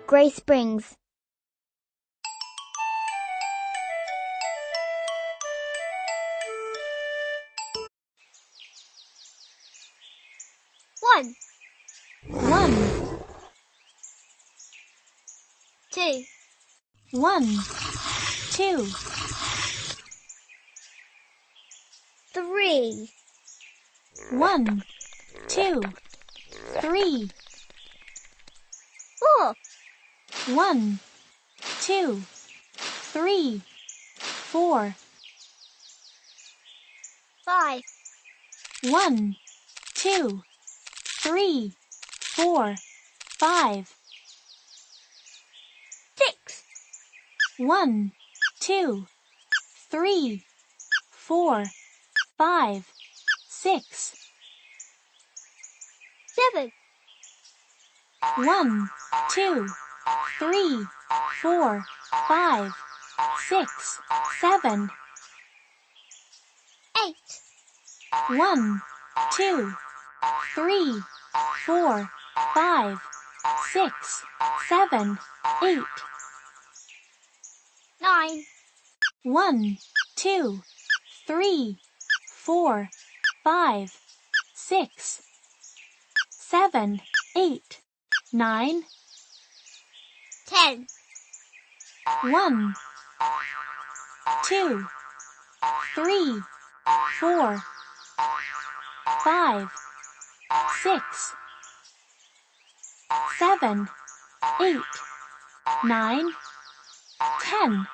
Gray Springs. One, 2, 1, 2, 3, 1, 2, 3, 4, 1, 2, 3, 4, 5, 1, 2, 3, 4, 5, 6, 1, 2, 3, 4, 5, 6, 7, 1, 2, 3, 4, 5, 6, 7, 8, 1, 2, 3, 4, 5, 6, 7, 8, 9, 1, 2, 3, 4, 5, 6, 7, 8, 9, 10, 1, 2, 3, 4, 5, 6, 7, 8, 9, 10.